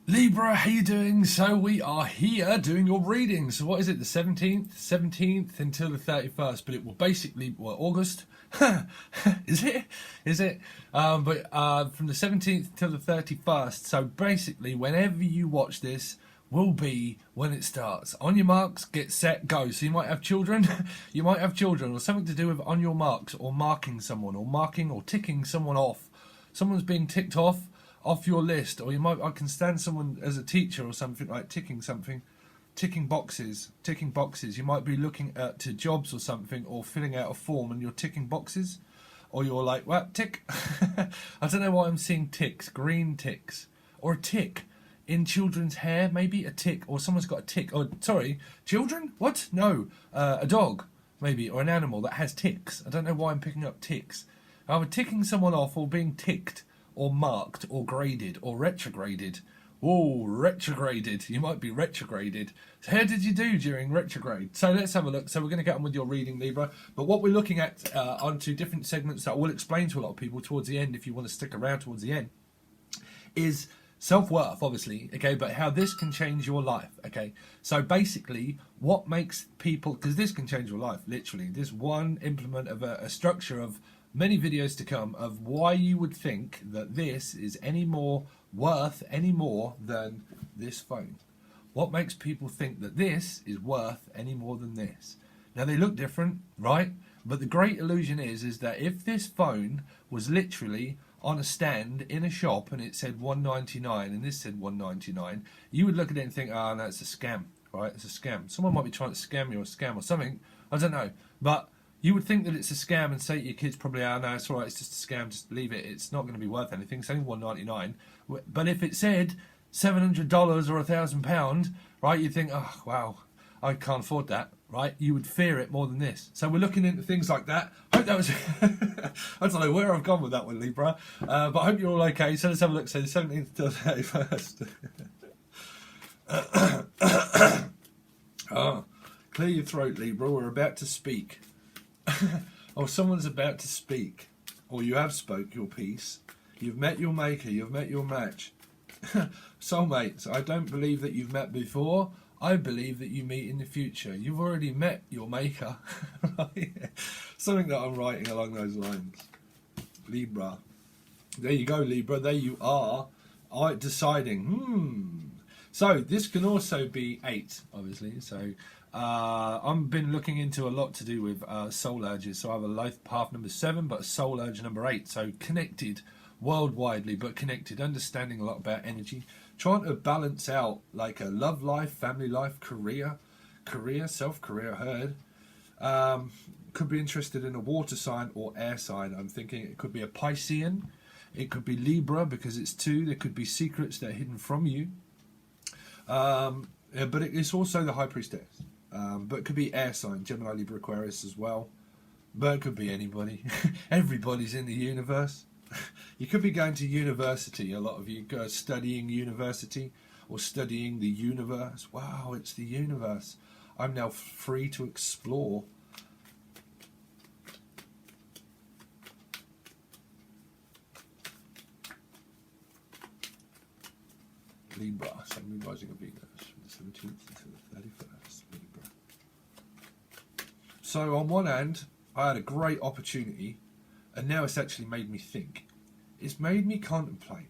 Libra, how you doing? So we are here doing your reading. So what is it, the 17th until the 31st, but it will basically, August? Is it? But from the 17th till the 31st, so basically whenever you watch this will be when it starts. On your marks, get set, go. So you might have children, or something to do with on your marks, or marking someone, or marking or ticking someone off. Someone's being ticked off your list, or I can stand someone as a teacher or something, like ticking boxes. You might be looking at to jobs or something, or filling out a form and you're ticking boxes, or you're like, what, tick? I don't know why I'm seeing ticks, green ticks, or a tick in children's hair, maybe a tick, or someone's got a tick, or sorry, children? What? No, a dog, maybe, or an animal that has ticks. I don't know why I'm picking up ticks. Either ticking someone off, or being ticked, or marked, or graded, or retrograded. Whoa, retrograded. You might be retrograded. So how did you do during retrograde? So let's have a look. So we're going to get on with your reading, Libra. But what we're looking at onto different segments that I will explain to a lot of people towards the end, if you want to stick around towards the end, is self-worth, obviously, okay, but how this can change your life, okay? So basically, what makes people, because this can change your life, literally, this one implement of a structure of many videos to come of why you would think that this is any more worth any more than this phone. What makes people think that this is worth any more than this? Now they look different, right? But the great illusion is that if this phone was literally on a stand in a shop and it said $199 and this said $199, you would look at it and think, oh, no, it's a scam, right? It's a scam. Someone might be trying to scam you, or scam or something. I don't know. But you would think that it's a scam and say to your kids probably, oh no, it's all right, it's just a scam, just leave it. It's not going to be worth anything. It's only $199. But if it said $700 or £1,000, right, you'd think, oh, wow, I can't afford that, right? You would fear it more than this. So we're looking into things like that. I hope that was... I don't know where I've gone with that one, Libra. But I hope you're all okay. So let's have a look. So the 17th to the 31st. Oh, clear your throat, Libra. We're about to speak. Or someone's about to speak, or you have spoke your piece. You've met your maker, you've met your match. Soulmates, I don't believe that you've met before. I believe that you meet in the future. You've already met your maker. Right? Something that I'm writing along those lines. Libra. There you go, Libra. There you are. Deciding. So this can also be 8, obviously. So I've been looking into a lot to do with soul urges. So I have a life path number 7, but a soul urge number 8. So connected worldwidely, but connected, understanding a lot about energy, trying to balance out like a love life, family life, career, self-career, heard. Could be interested in a water sign or air sign. I'm thinking it could be a Piscean. It could be Libra because it's 2. There could be secrets that are hidden from you. But it's also the High Priestess. But it could be air sign, Gemini, Libra, Aquarius as well. But it could be anybody. Everybody's in the universe. You could be going to university. A lot of you go studying university or studying the universe. Wow, it's the universe. I'm now free to explore. Libra, Sun, rising of Venus, from the 17th to the 31st, Libra. So on one hand, I had a great opportunity, and now it's actually made me think. It's made me contemplate.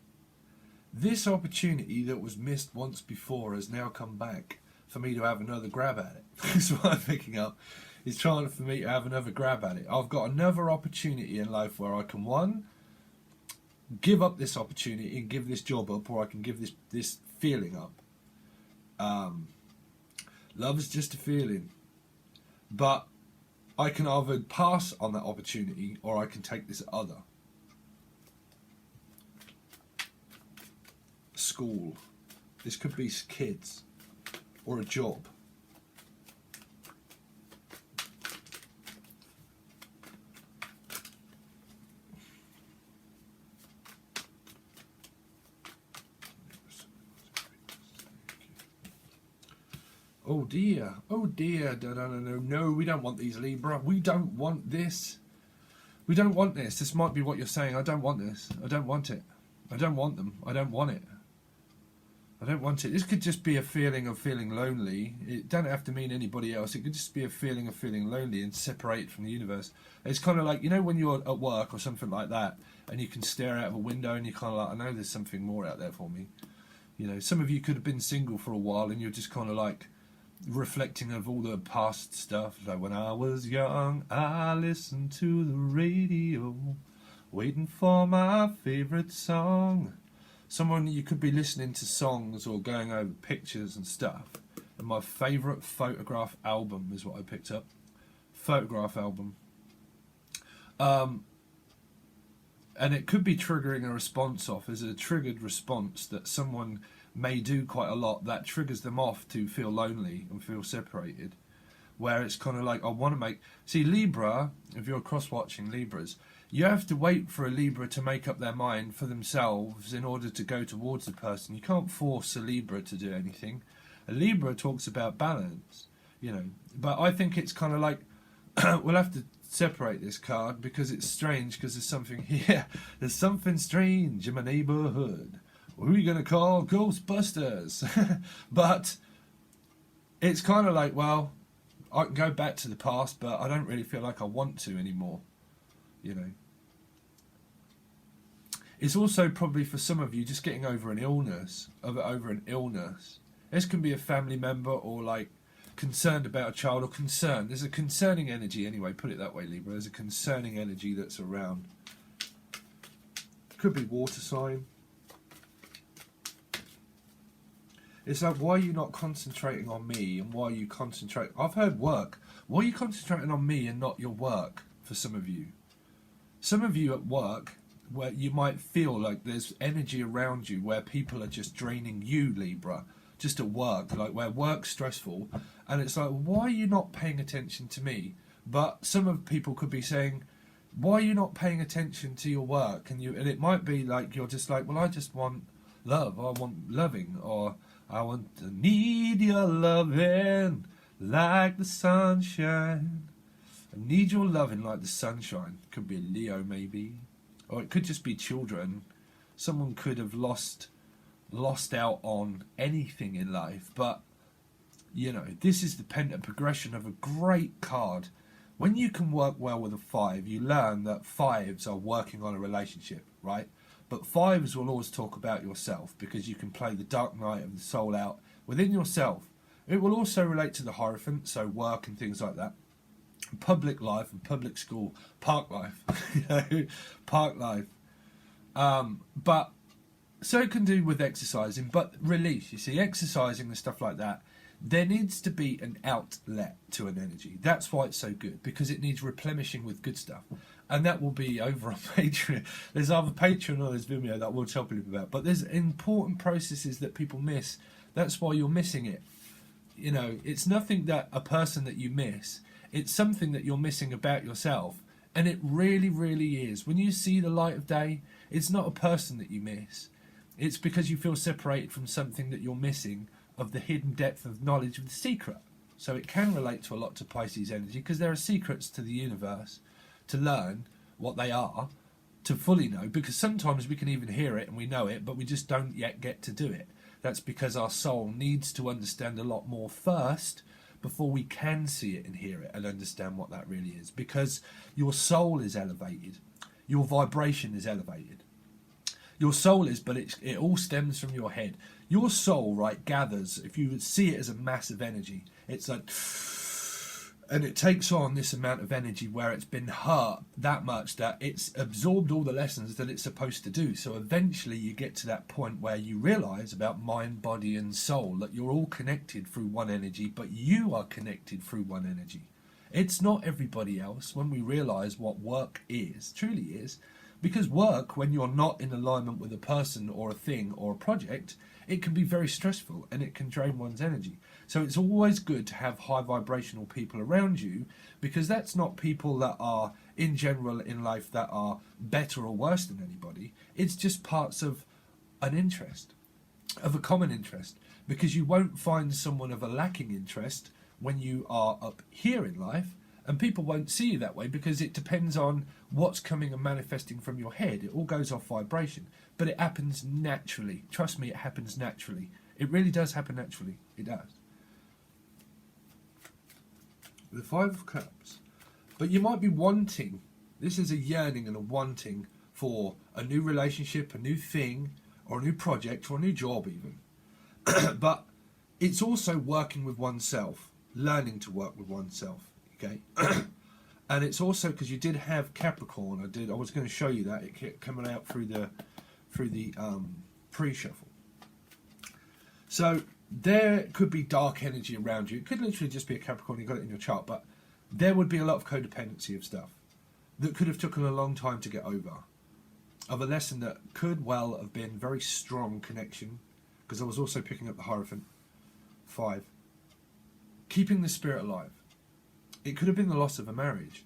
This opportunity that was missed once before has now come back for me to have another grab at it. That's what I'm picking up. It's trying for me to have another grab at it. I've got another opportunity in life where I can, one, give up this opportunity and give this job up, or I can give this feeling up. Love is just a feeling, but I can either pass on that opportunity or I can take this other. School. This could be kids or a job. Oh dear, no, we don't want these, Libra. We don't want this. We don't want this. This might be what you're saying. I don't want this. I don't want it. I don't want them. I don't want it. I don't want it. This could just be a feeling of feeling lonely. It don't have to mean anybody else. It could just be a feeling of feeling lonely and separate from the universe. It's kind of like, you know, when you're at work or something like that, and you can stare out of a window and you're kind of like, I know there's something more out there for me. You know, some of you could have been single for a while and you're just kind of like reflecting of all the past stuff. Like, when I was young, I listened to the radio, waiting for my favourite song. Someone, you could be listening to songs or going over pictures and stuff. And my favourite photograph album is what I picked up. Photograph album. And it could be triggering a response off as a triggered response that someone may do quite a lot that triggers them off to feel lonely and feel separated. Where it's kind of like, I want to make... See, Libra, if you're cross-watching Libras, you have to wait for a Libra to make up their mind for themselves in order to go towards the person. You can't force a Libra to do anything. A Libra talks about balance, you know. But I think it's kind of like, we'll have to separate this card because it's strange, because there's something here. There's something strange in my neighbourhood. Who are you going to call? Ghostbusters. But it's kind of like, well, I can go back to the past, but I don't really feel like I want to anymore. You know, it's also probably for some of you just getting over an illness, over an illness. This can be a family member or like concerned about a child or concerned. There's a concerning energy anyway, put it that way, Libra. There's a concerning energy that's around. Could be water sign. It's like, why are you not concentrating on me and why are you concentrating... I've heard work. Why are you concentrating on me and not your work for some of you? Some of you at work, where you might feel like there's energy around you where people are just draining you, Libra, just at work, like where work's stressful, and it's like, why are you not paying attention to me? But some of people could be saying, why are you not paying attention to your work? And it might be like, you're just like, well, I just want love, I want loving, or I want to need your loving like the sunshine. I need your loving like the sunshine. Could be a Leo maybe. Or it could just be children. Someone could have lost out on anything in life. But, you know, this is the pendant progression of a great card. When you can work well with a 5, you learn that 5s are working on a relationship, right? But 5s will always talk about yourself because you can play the dark night of the soul out within yourself. It will also relate to the Hierophant, so work and things like that. Public life and public school, park life, you know, park life. But so it can do with exercising, but release. You see, exercising and stuff like that, there needs to be an outlet to an energy. That's why it's so good, because it needs replenishing with good stuff. And that will be over on Patreon. There's either Patreon or there's Vimeo that we'll tell people about. But there's important processes that people miss. That's why you're missing it. You know, it's nothing that a person that you miss. It's something that you're missing about yourself. And it really, really is. When you see the light of day, it's not a person that you miss. It's because you feel separated from something that you're missing of the hidden depth of knowledge of the secret. So it can relate to a lot to Pisces energy because there are secrets to the universe to learn what they are, to fully know, because sometimes we can even hear it and we know it, but we just don't yet get to do it. That's because our soul needs to understand a lot more first before we can see it and hear it and understand what that really is. Because your soul is elevated. Your vibration is elevated. Your soul is, but it all stems from your head. Your soul, right, gathers, if you would see it as a massive energy, it's like, and it takes on this amount of energy where it's been hurt that much that it's absorbed all the lessons that it's supposed to do. So eventually you get to that point where you realize about mind, body and soul that you're all connected through one energy, but you are connected through one energy. It's not everybody else when we realize what work is, truly is. Because work, when you're not in alignment with a person or a thing or a project, it can be very stressful and it can drain one's energy. So it's always good to have high vibrational people around you, because that's not people that are in general in life that are better or worse than anybody. It's just parts of an interest, of a common interest, because you won't find someone of a lacking interest when you are up here in life. And people won't see you that way because it depends on what's coming and manifesting from your head. It all goes off vibration. But it happens naturally. Trust me, it happens naturally. It really does happen naturally. It does. The Five of Cups. But you might be wanting, this is a yearning and a wanting for a new relationship, a new thing, or a new project, or a new job even. But it's also working with oneself, learning to work with oneself, okay? And it's also because you did have Capricorn. I was going to show you that. It kept coming out through the pre-shuffle. So there could be dark energy around you. It could literally just be a Capricorn. You got it in your chart, but there would be a lot of codependency of stuff that could have taken a long time to get over. Of a lesson that could well have been very strong connection, because I was also picking up the Hierophant. 5. Keeping the spirit alive. It could have been the loss of a marriage.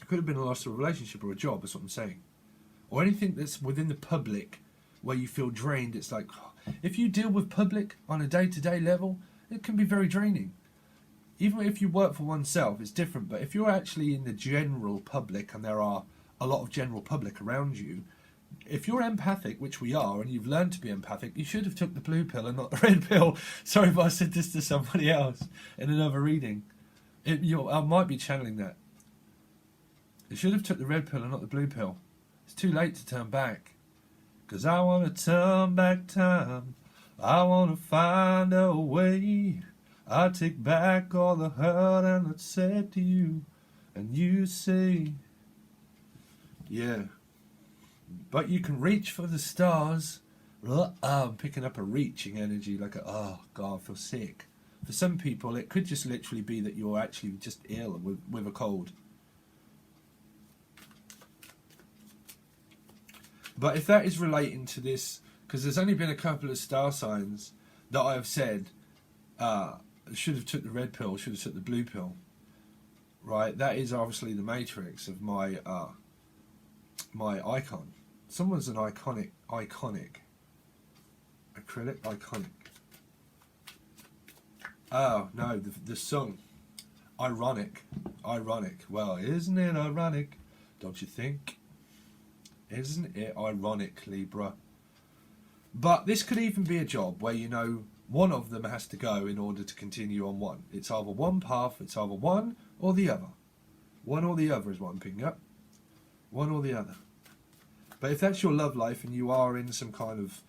It could have been the loss of a relationship or a job, that's what I'm saying. Or anything that's within the public where you feel drained. It's like, if you deal with public on a day-to-day level, it can be very draining. Even if you work for oneself, it's different. But if you're actually in the general public, and there are a lot of general public around you, if you're empathic, which we are, and you've learned to be empathic, you should have took the blue pill and not the red pill. Sorry if I said this to somebody else in another reading. I might be channeling that. You should have took the red pill and not the blue pill. It's too late to turn back. 'Cause I want to turn back time. I want to find a way. I take back all the hurt and that's said to you. And you say, yeah. But you can reach for the stars. I'm picking up a reaching energy, like oh God, I feel sick. For some people, it could just literally be that you're actually just ill with a cold. But if that is relating to this, because there's only been a couple of star signs that I have said, should have took the red pill, should have took the blue pill, right? That is obviously the matrix of my my icon. Someone's an iconic acrylic iconic. Oh no, the song, ironic. Well, isn't it ironic? Don't you think? Isn't it ironic, Libra? But this could even be a job where, you know, one of them has to go in order to continue on one. It's either one path, it's either one or the other. One or the other is what I'm picking up. One or the other. But if that's your love life and you are in some kind of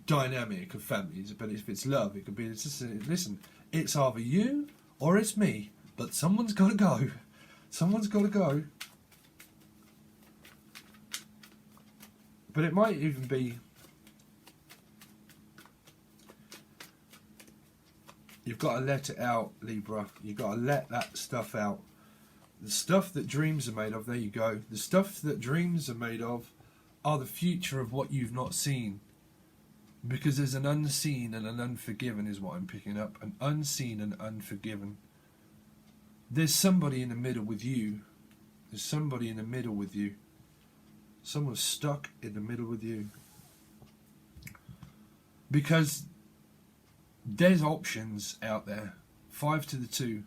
dynamic of families, but if it's love, it could be, listen, it's either you or it's me, but someone's got to go. Someone's got to go. But it might even be, you've got to let it out, Libra. You've got to let that stuff out. The stuff that dreams are made of, there you go. The stuff that dreams are made of are the future of what you've not seen. Because there's an unseen and an unforgiven is what I'm picking up. An unseen and unforgiven. There's somebody in the middle with you. There's somebody in the middle with you. Someone's stuck in the middle with you. Because there's options out there. 5 to the 2.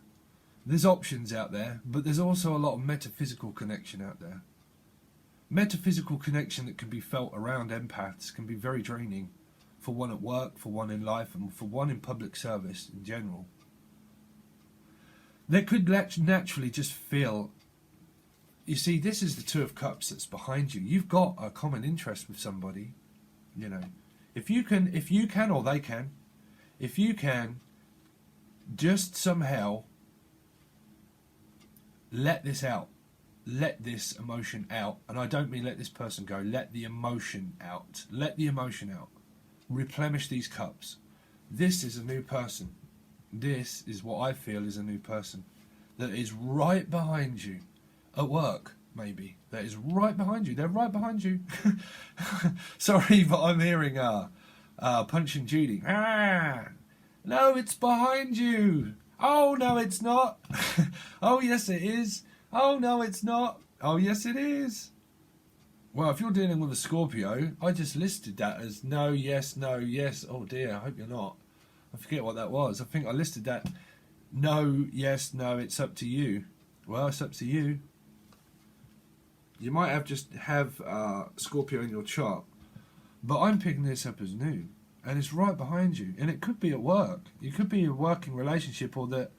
There's options out there, but there's also a lot of metaphysical connection out there. Metaphysical connection that can be felt around empaths can be very draining. For one at work, for one in life, and for one in public service in general. They could naturally just feel, you see, this is the Two of Cups that's behind you. You've got a common interest with somebody, you know. If you can, or they can, if you can just somehow let this out, let this emotion out, and I don't mean let this person go, let the emotion out, replenish these cups. This is a new person. This is what I feel is a new person that is right behind you. At work, maybe. That is right behind you. They're right behind you. Sorry, but I'm hearing Punch and Judy. No, it's behind you. Oh, no, it's not. Oh, yes, it is. Oh, no, it's not. Oh, yes, it is. Well, if you're dealing with a Scorpio, I just listed that as no, yes, no, yes. Oh, dear, I hope you're not. I forget what that was. I think I listed that no, yes, no, it's up to you. Well, it's up to you. You might have Scorpio in your chart, but I'm picking this up as new, and it's right behind you. And it could be at work. It could be a working relationship, or that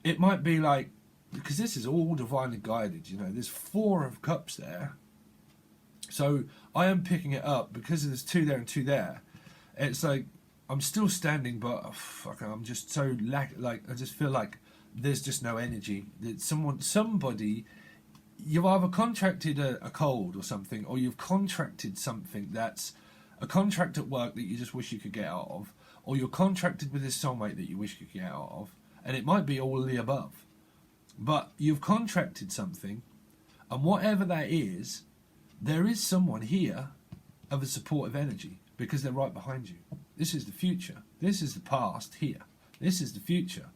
it might be like, because this is all divinely guided, you know, there's 4 of cups there. So I am picking it up because there's 2 there and 2 there. It's like I'm still standing, but I'm just so like I just feel like there's just no energy. That somebody, you've either contracted a cold or something, or you've contracted something that's a contract at work that you just wish you could get out of, or you're contracted with this soulmate that you wish you could get out of, and it might be all of the above. But you've contracted something, and whatever that is, there is someone here of a supportive energy, because they're right behind you. This is the future. This is the past here. This is the future.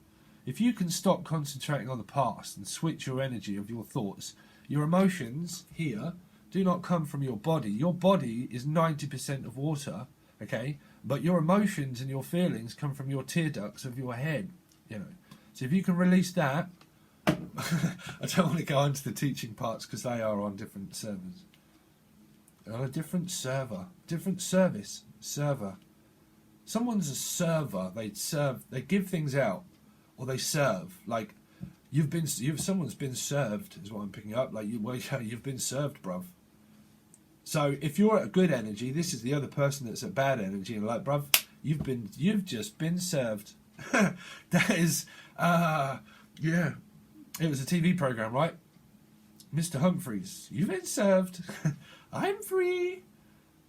If you can stop concentrating on the past and switch your energy of your thoughts, your emotions here do not come from your body. Your body is 90% of water, okay? But your emotions and your feelings come from your tear ducts of your head, you know. So if you can release that, I don't want to go into the teaching parts because they are on different servers. On a different server, different server. Someone's a server. They give things out, or they serve. Like someone's been served is what I'm picking up. Like you've been served, bruv. So if you're at a good energy, this is the other person that's at bad energy, and like, bruv, you've just been served. That is, yeah. It was a TV program, right? Mr. Humphreys, you've been served. I'm free.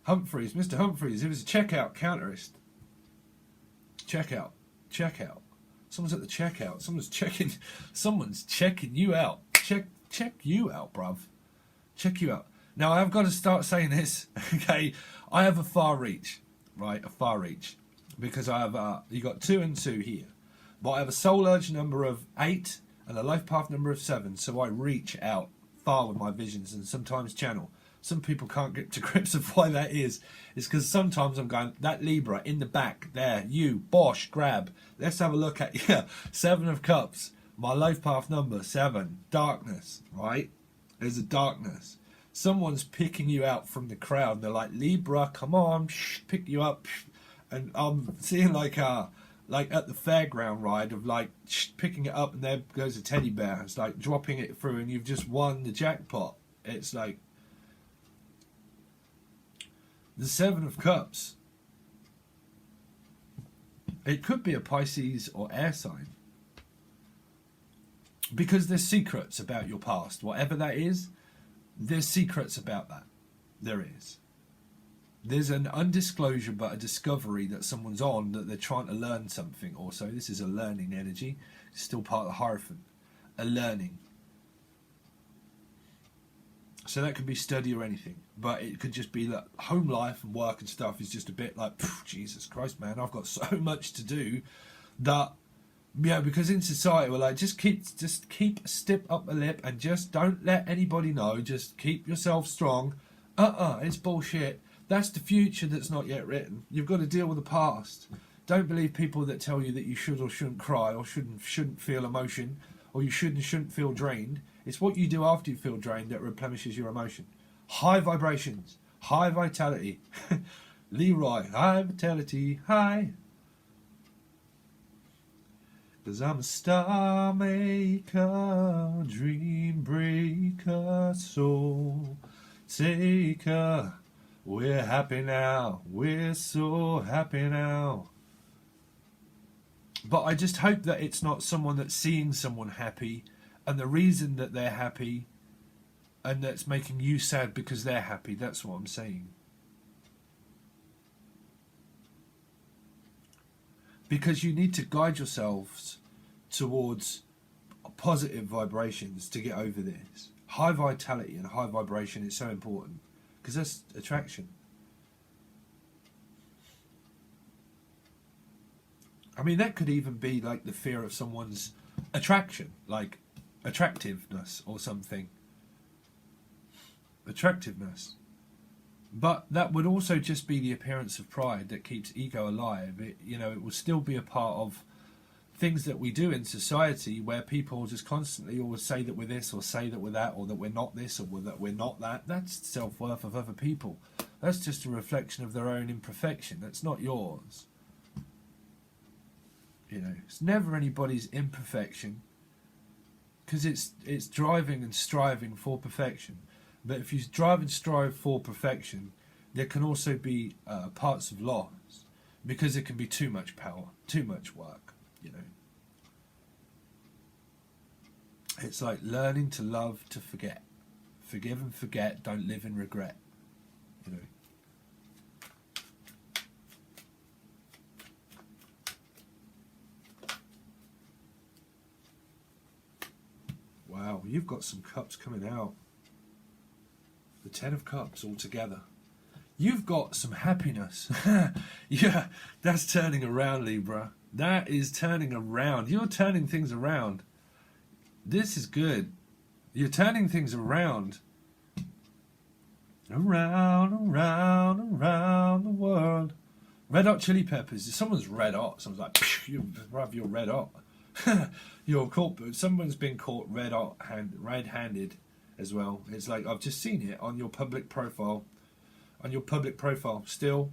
Humphreys, Mr. Humphreys. It was a checkout counterist. Checkout. Someone's at the checkout. Someone's checking you out. Check you out, bruv. Check you out. Now I've got to start saying this. Okay, I have a far reach, right? A far reach, because I have you got 2 and 2 here, but I have a soul urge number of 8 and a life path number of 7. So I reach out far with my visions and sometimes channel. Some people can't get to grips of why that is. It's because sometimes I'm going, that Libra in the back there, you, bosh, grab. Let's have a look at, 7 of Cups. My life path number, 7. Darkness, right? There's a darkness. Someone's picking you out from the crowd. They're like, Libra, come on, pick you up. And I'm seeing like at the fairground ride of like picking it up, and there goes a teddy bear. It's like dropping it through, and you've just won the jackpot. It's like the 7 of Cups. It could be a Pisces or air sign, because there's secrets about your past. Whatever that is, there's secrets about that. There is. There's an undisclosure but a discovery that someone's on, that they're trying to learn something also. This is a learning energy. It's still part of the Hierophant. A learning. So that could be study or anything. But it could just be that home life and work and stuff is just a bit like, Jesus Christ, man, I've got so much to do that, because in society we're like, just keep a step up the lip and just don't let anybody know. Just keep yourself strong. It's bullshit. That's the future that's not yet written. You've got to deal with the past. Don't believe people that tell you that you should or shouldn't cry, or shouldn't feel emotion, or you should and shouldn't feel drained. It's what you do after you feel drained that replenishes your emotion. High vibrations, high vitality. Leroy, high vitality, high. Cause I'm a star maker, dream breaker, soul taker. We're happy now, we're so happy now. But I just hope that it's not someone that's seeing someone happy, and the reason that they're happy, and that's making you sad because they're happy. That's what I'm saying. Because you need to guide yourselves towards positive vibrations to get over this. High vitality and high vibration is so important, because that's attraction. I mean, that could even be like the fear of someone's attraction, like attractiveness or something. Attractiveness. But that would also just be the appearance of pride that keeps ego alive. It will still be a part of things that we do in society, where people just constantly always say that we're this, or say that we're that, or that we're not this, or that we're not that. That's self-worth of other people. That's just a reflection of their own imperfection. That's not yours. You know, it's never anybody's imperfection, because it's driving and striving for perfection. But if you drive and strive for perfection, there can also be parts of loss, because it can be too much power, too much work, you know. It's like learning to love, to forget. Forgive and forget, don't live in regret, you know. Wow, you've got some cups coming out. The 10 of Cups all together. You've got some happiness. Yeah, that's turning around, Libra. That is turning around. You're turning things around. This is good. You're turning things around. Around, around, around the world. Red Hot Chili Peppers. If someone's red hot, someone's like, you're red hot. You're caught, but someone's been caught red-handed as well. It's like, I've just seen it on your public profile. On your public profile, still,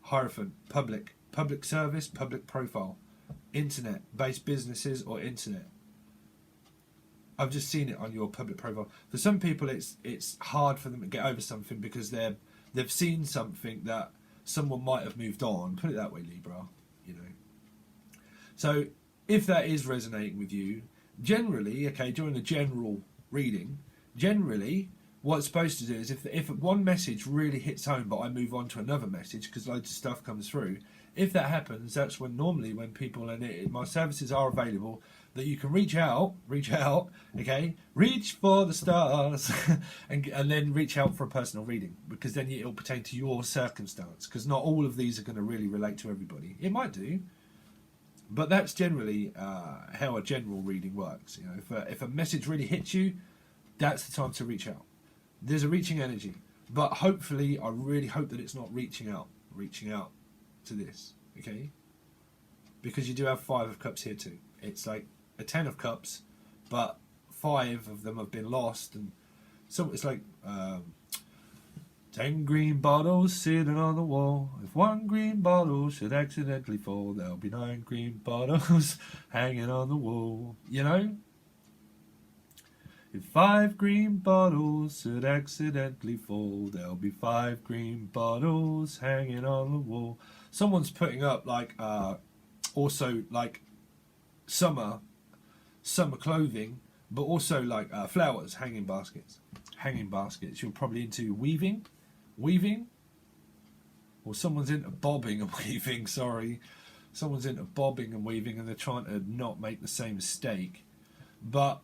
Hierophant, public service, public profile, internet-based businesses or internet. I've just seen it on your public profile. For some people, it's hard for them to get over something because they've seen something that someone might have moved on. Put it that way, Libra. You know. So if that is resonating with you, generally, okay, during a general reading, generally, what it's supposed to do is if one message really hits home, but I move on to another message because loads of stuff comes through. If that happens, that's when normally when people, and my services are available, that you can reach out, okay, reach for the stars, and then reach out for a personal reading, because then it'll pertain to your circumstance, because not all of these are going to really relate to everybody. It might do, but that's generally how a general reading works. You know, if a message really hits you, that's the time to reach out. There's a reaching energy, but hopefully, I really hope that it's not reaching out to this, okay? Because you do have 5 of Cups here too. It's like a 10 of Cups, but 5 of them have been lost, and so it's like 10 green bottles sitting on the wall. If one green bottle should accidentally fall, there'll be 9 green bottles hanging on the wall. You know? If 5 green bottles should accidentally fall, there'll be 5 green bottles hanging on the wall. Someone's putting up like also like summer clothing, but also like flowers, hanging baskets. You're probably into weaving, or someone's into bobbing and weaving. Sorry, someone's into bobbing and weaving, and they're trying to not make the same mistake, but.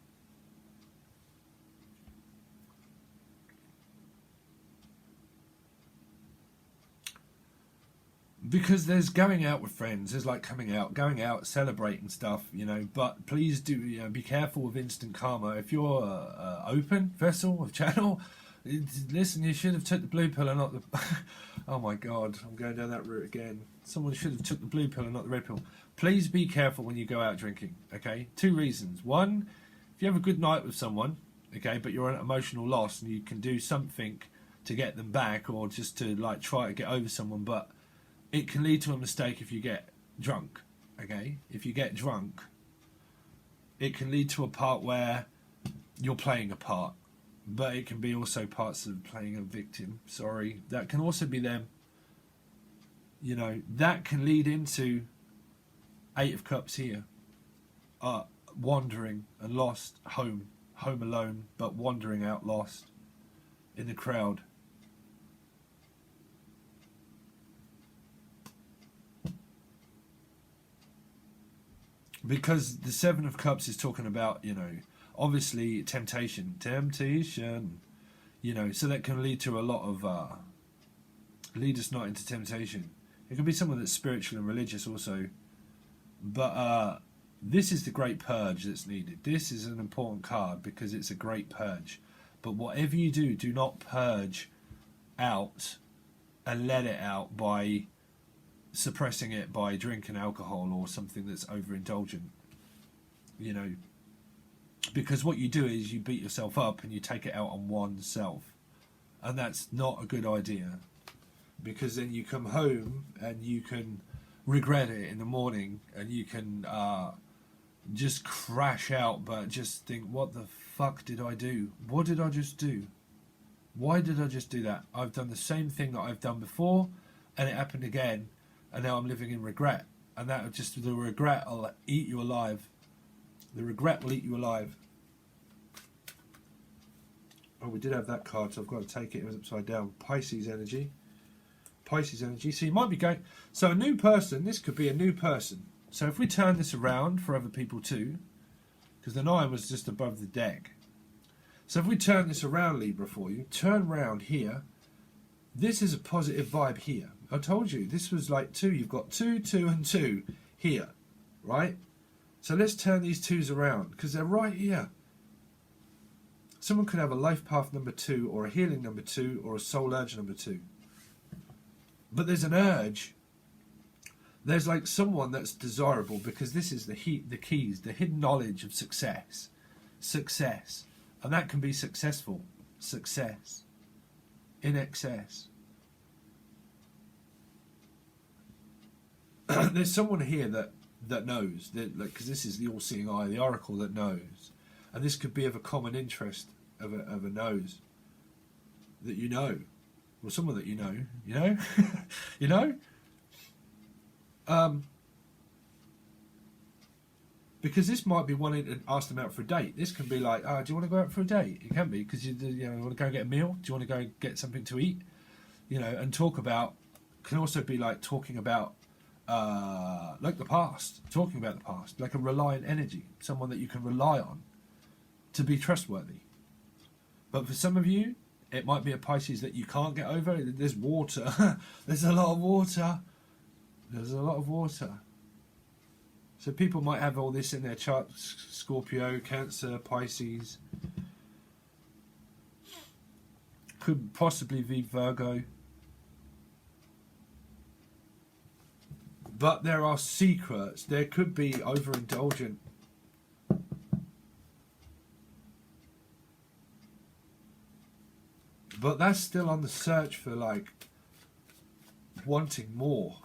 Because there's going out with friends, there's like going out, celebrating stuff, you know. But please do, you know, be careful with instant karma. If you're open vessel of channel, listen, you should have took the blue pill and not the. Oh my God, I'm going down that route again. Someone should have took the blue pill and not the red pill. Please be careful when you go out drinking. Okay, 2 reasons. One, if you have a good night with someone, okay, but you're at an emotional loss and you can do something to get them back, or just to like try to get over someone, but it can lead to a mistake if you get drunk, okay? If you get drunk, it can lead to a part where you're playing a part, but it can be also parts of playing a victim. Sorry, that can also be them. You know, that can lead into 8 of Cups here. Wandering and lost, home alone, but wandering out lost in the crowd. Because the 7 of Cups is talking about, you know, obviously temptation, you know, so that can lead to a lot of, lead us not into temptation. It can be someone that's spiritual and religious also, but this is the great purge that's needed. This is an important card because it's a great purge. But whatever you do, do not purge out and let it out by suppressing it by drinking alcohol or something that's overindulgent, you know, because what you do is you beat yourself up and you take it out on oneself, and that's not a good idea. because then you come home and you can regret it in the morning, and you can just crash out, but just think, what the fuck did I do? What did I just do? Why did I just do that? I've done the same thing that I've done before, and it happened again, and now I'm living in regret. And that just, the regret will eat you alive. The regret will eat you alive. Oh, we did have that card, so I've got to take it. It was upside down. Pisces energy. Pisces energy. So you might be going... So a new person, this could be a new person. So if we turn this around for other people too, because the 9 was just above the deck. So if we turn this around, Libra, for you, turn round here. This is a positive vibe here. I told you, this was like 2. You've got 2, 2 and 2 here, right? So let's turn these 2s around, because they're right here. Someone could have a life path number 2, or a healing number 2, or a soul urge number 2. But there's an urge. There's like someone that's desirable, because this is the keys, the hidden knowledge of success. Success. And that can be successful. Success. In excess. There's someone here that knows, because this is the all-seeing eye, the oracle that knows. And this could be of a common interest, of a nose. That you know. Well, someone that you know. You know? Because this might be wanting to ask them out for a date. This can be like, do you want to go out for a date? It can be, because you want to go and get a meal. Do you want to go and get something to eat? And talk about, can also be like talking about like the past, talking about the past, like a reliant energy, someone that you can rely on to be trustworthy. But for some of you, it might be a Pisces that you can't get over. There's water. There's a lot of water. There's a lot of water. So people might have all this in their chart: Scorpio, Cancer, Pisces. Could possibly be Virgo. But there are secrets. There could be overindulgent. But that's still on the search for, like, wanting more.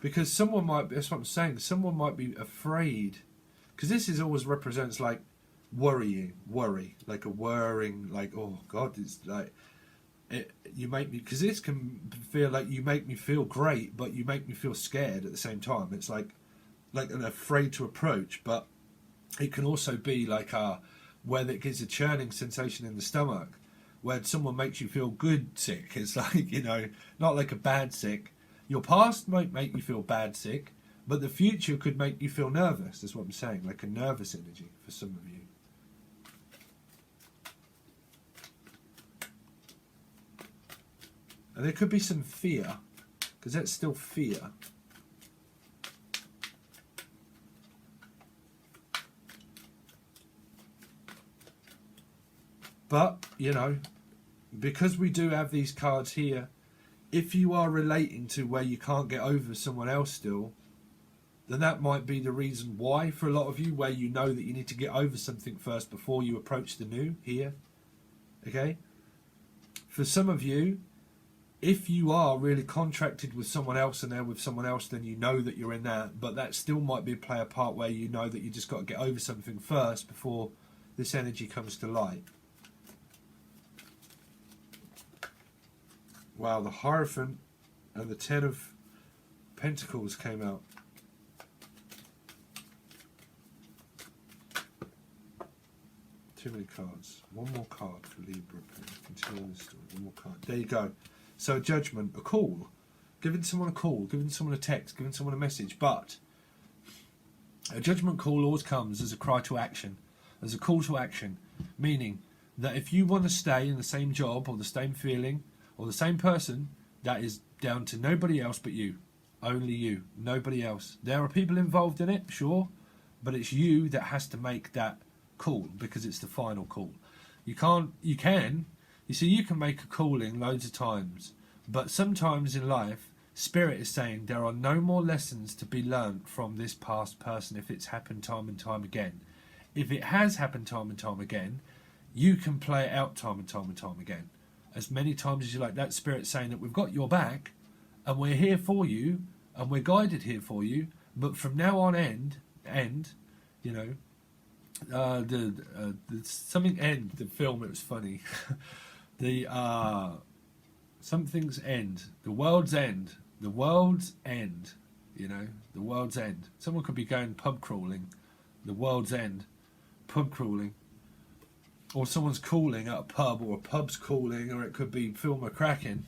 Because someone might be, that's what I'm saying, someone might be afraid. Because this is always represents, like, worry, like a worrying, like, oh God, it's like, you make me, because this can feel like you make me feel great, but you make me feel scared at the same time. It's like an afraid to approach, but it can also be like where it gives a churning sensation in the stomach, where someone makes you feel good sick. It's like, not like a bad sick. Your past might make you feel bad sick, but the future could make you feel nervous. That's what I'm saying, like a nervous energy for some of you. And there could be some fear, because that's still fear. But, because we do have these cards here, if you are relating to where you can't get over someone else still, then that might be the reason why for a lot of you, where you know that you need to get over something first before you approach the new here. Okay? For some of you, if you are really contracted with someone else and they're with someone else, then you know that you're in that, but that still might be play a part where you know that you just got to get over something first before this energy comes to light. Wow, the Hierophant and the 10 of Pentacles came out. Too many cards. One more card for Libra. Continue the story. One more card. There you go. So judgment, a call. Giving someone a call, giving someone a text, giving someone a message. But a judgment call always comes as a cry to action, as a call to action. Meaning that if you want to stay in the same job or the same feeling or the same person, that is down to nobody else but you. Only you. Nobody else. There are people involved in it, sure. But it's you that has to make that call, because it's the final call. You can make a calling loads of times, but sometimes in life Spirit is saying there are no more lessons to be learnt from this past person if it's happened time and time again. If it has happened time and time again, you can play it out time and time and time again. As many times as you like. That Spirit saying that we've got your back and we're here for you and we're guided here for you. But from now on you know, the something end, the film, it was funny. The something's end, the world's end. The world's end, you know, the world's end. Someone could be going pub crawling, the world's end, pub crawling. Or someone's calling at a pub, or a pub's calling, or it could be Phil McCracken.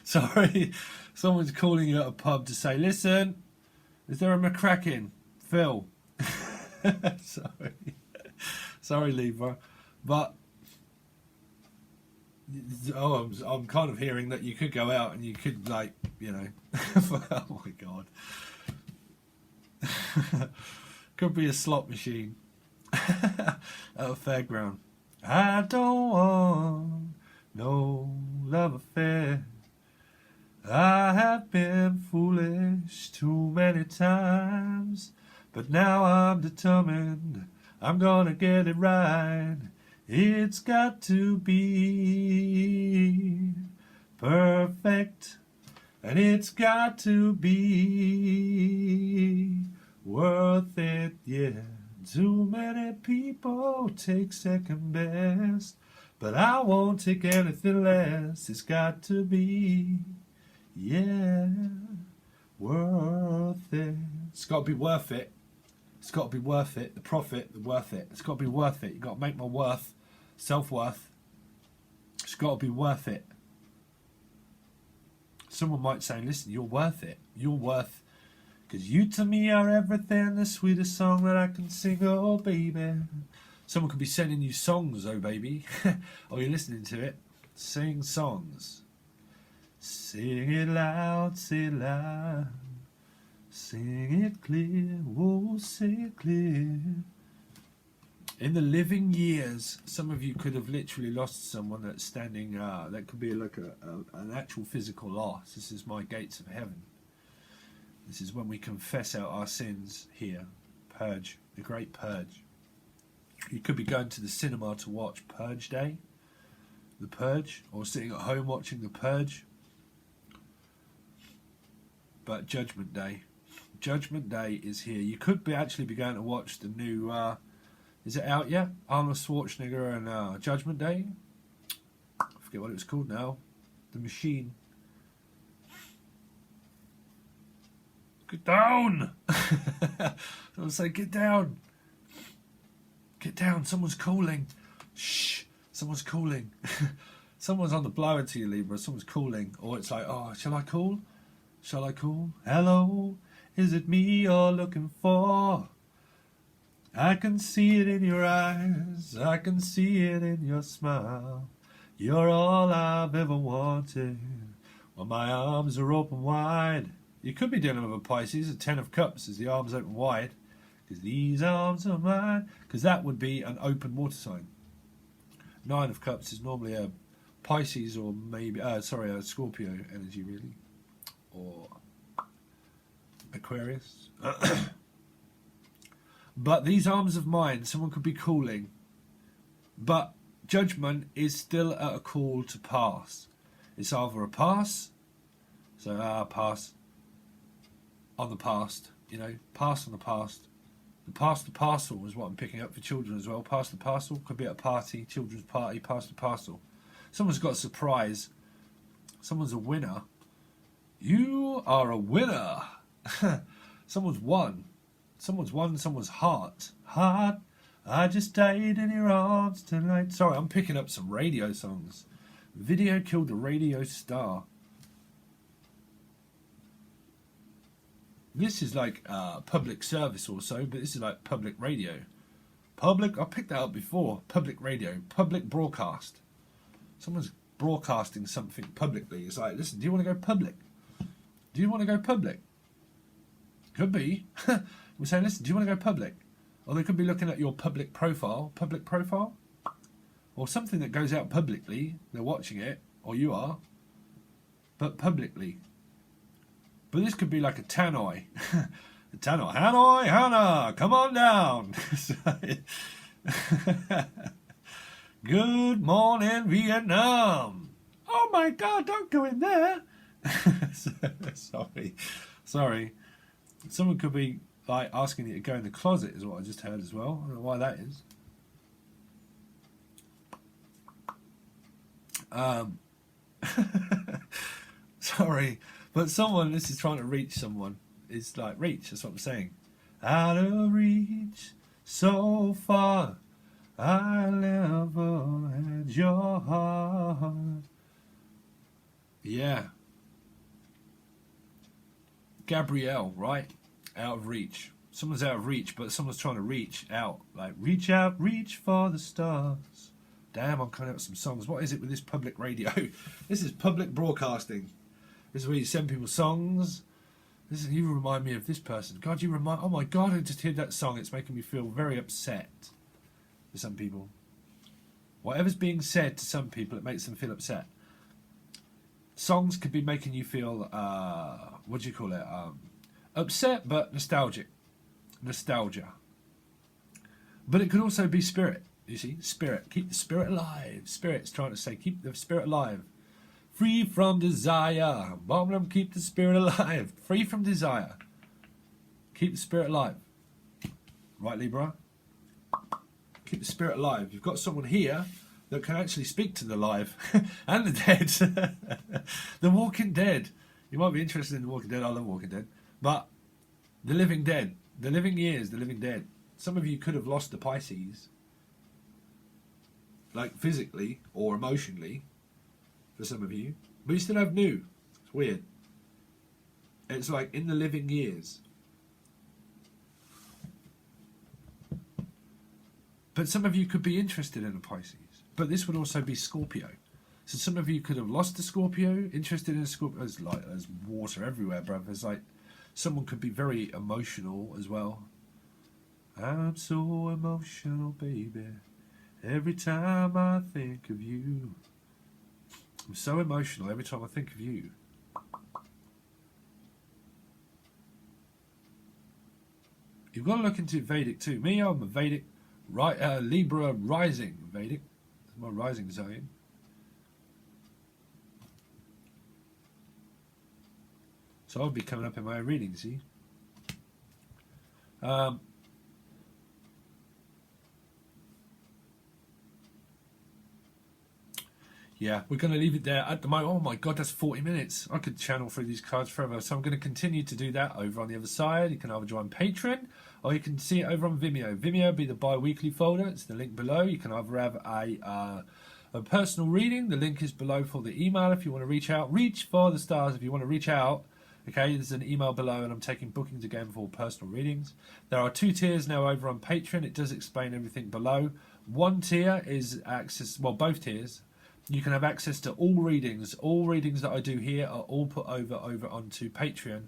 Sorry, someone's calling you at a pub to say, listen, is there a McCracken? Phil. Sorry, Libra. But I'm kind of hearing that you could go out and you could, like, you know, oh my God, could be a slot machine at a fairground. I don't want no love affair. I have been foolish too many times, but now I'm determined I'm gonna get it right. It's got to be perfect, and it's got to be worth it, yeah. Too many people take second best, but I won't take anything less. It's got to be, yeah, worth it. It's got to be worth it. It's got to be worth it. The profit, the worth it. It's got to be worth it. You've got to make my worth, self-worth. It's got to be worth it. Someone might say, listen, you're worth it. You're worth, because you to me are everything, the sweetest song that I can sing, oh baby. Someone could be sending you songs, oh baby. Or you're listening to it. Sing songs. Sing it loud, say it loud. Sing it clear, oh, say it clear. In the living years, some of you could have literally lost someone that's standing, that could be like an actual physical loss. This is my gates of heaven. This is when we confess out our sins here. Purge, the great purge. You could be going to the cinema to watch Purge Day, The Purge, or sitting at home watching The Purge. But Judgment Day. Judgment Day is here. You could be actually be going to watch the new, is it out yet? Arnold Schwarzenegger and Judgment Day. I forget what it was called now. The Machine. Get down! Someone say, get down! Get down, someone's calling. Shh, someone's calling. Someone's on the blower to you, Libra. Someone's calling. Or it's like, oh, shall I call? Shall I call? Hello, is it me you're looking for? I can see it in your eyes, I can see it in your smile. You're all I've ever wanted, when my arms are open wide. You could be dealing with a Pisces. A 10 of Cups is the arms open wide. Because these arms are mine. Because that would be an open water sign. 9 of Cups is normally a Pisces or maybe, a Scorpio energy really. Or Aquarius. But these arms of mine, someone could be calling. But judgment is still at a call to pass. It's either a pass. So, pass on the past. You know, pass on the past. The pass the parcel is what I'm picking up for children as well. Pass the parcel. Could be at a party, children's party, pass the parcel. Someone's got a surprise. Someone's a winner. You are a winner. Someone's won. Someone's won someone's heart. Heart, I just died in your arms tonight. Sorry, I'm picking up some radio songs. Video killed the radio star. This is like public service also, but this is like public radio. Public, I picked that up before. Public radio, public broadcast. Someone's broadcasting something publicly. It's like, listen, do you want to go public? Do you want to go public? Could be. We're saying, listen, do you want to go public? Or they could be looking at your public profile, or something that goes out publicly. They're watching it, or you are. but publicly. But this could be like a Tannoy. A Tannoy. Hanoi, Hannah, come on down. Good morning, Vietnam. Oh my God, don't go in there. Sorry. Someone could be like asking you to go in the closet is what I just heard as well. I don't know why that is. Sorry, but someone, this is trying to reach someone. It's like reach, that's what I'm saying. Out of reach, so far, I never had your heart. Yeah. Gabrielle, right? Out of reach. Someone's out of reach, but someone's trying to reach out. Like, reach out, reach for the stars. Damn, I'm coming out with some songs. What is it with this public radio? This is public broadcasting. This is where you send people songs. You remind me of this person. God, oh my God, I just heard that song. It's making me feel very upset for some people. Whatever's being said to some people, it makes them feel upset. Songs could be making you feel, what do you call it? Upset, but nostalgic. Nostalgia. But it could also be spirit, you see? Spirit. Keep the spirit alive. Spirit's trying to say, keep the spirit alive. Free from desire. Mom, keep the spirit alive. Free from desire. Keep the spirit alive. Right, Libra? Keep the spirit alive. You've got someone here that can actually speak to the live and the dead. The Walking Dead. You might be interested in The Walking Dead. I love Walking Dead. But the living dead. The living years. The living dead. Some of you could have lost the Pisces. Like physically or emotionally. For some of you. But you still have new. It's weird. It's like in the living years. But some of you could be interested in a Pisces. But this would also be Scorpio. So some of you could have lost a Scorpio, interested in a Scorpio. There's water everywhere, bruv. There's like, someone could be very emotional as well. I'm so emotional, baby. Every time I think of you. I'm so emotional every time I think of you. You've got to look into Vedic too. Me, I'm a Vedic, Libra rising Vedic. That's my rising zone. So I'll be coming up in my reading, see? Yeah, we're going to leave it there at the moment. Oh my God, that's 40 minutes. I could channel through these cards forever. So I'm going to continue to do that over on the other side. You can either join Patreon or you can see it over on Vimeo. Vimeo will be the bi-weekly folder. It's the link below. You can either have a personal reading. The link is below for the email if you want to reach out. Reach for the stars if you want to reach out. Okay, there's an email below and I'm taking bookings again for personal readings. There are 2 tiers now over on Patreon. It does explain everything below. One tier is access, well, both tiers. You can have access to all readings. All readings that I do here are all put over onto Patreon.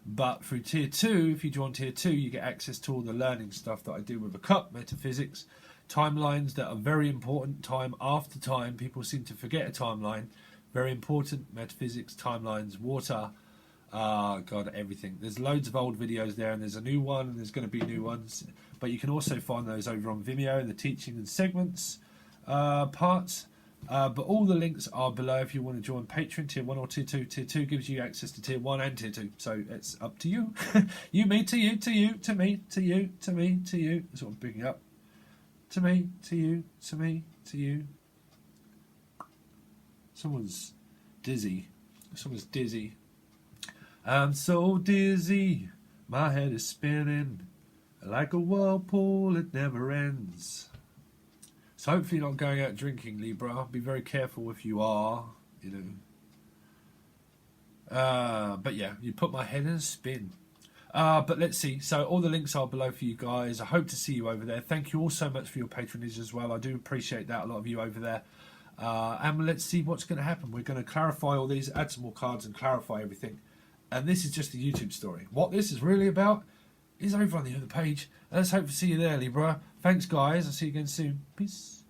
But through tier 2, if you join tier 2, you get access to all the learning stuff that I do with a cup, metaphysics, timelines that are very important, time after time. People seem to forget a timeline. Very important, metaphysics, timelines, water, God, everything. There's loads of old videos there, and there's a new one, and there's going to be new ones. But you can also find those over on Vimeo in the teaching and segments parts. But all the links are below if you want to join Patreon, tier 1 or tier 2. Tier 2 gives you access to tier 1 and tier 2. So it's up to you. You, me, to you, to you, to me, to you, to me, to you. That's what I'm picking up. To me, to you, to me, to you. Someone's dizzy. Someone's dizzy. I'm so dizzy. My head is spinning. Like a whirlpool, it never ends. So hopefully you're not going out drinking, Libra. Be very careful if you are, you know. But yeah, you put my head in a spin. But let's see. So all the links are below for you guys. I hope to see you over there. Thank you all so much for your patronage as well. I do appreciate that, a lot of you over there. And let's see what's going to happen. We're going to clarify all these, add some more cards and clarify everything. And this is just a YouTube story. What this is really about is over on the other page. Let's hope to see you there, Libra. Thanks, guys. I'll see you again soon. Peace.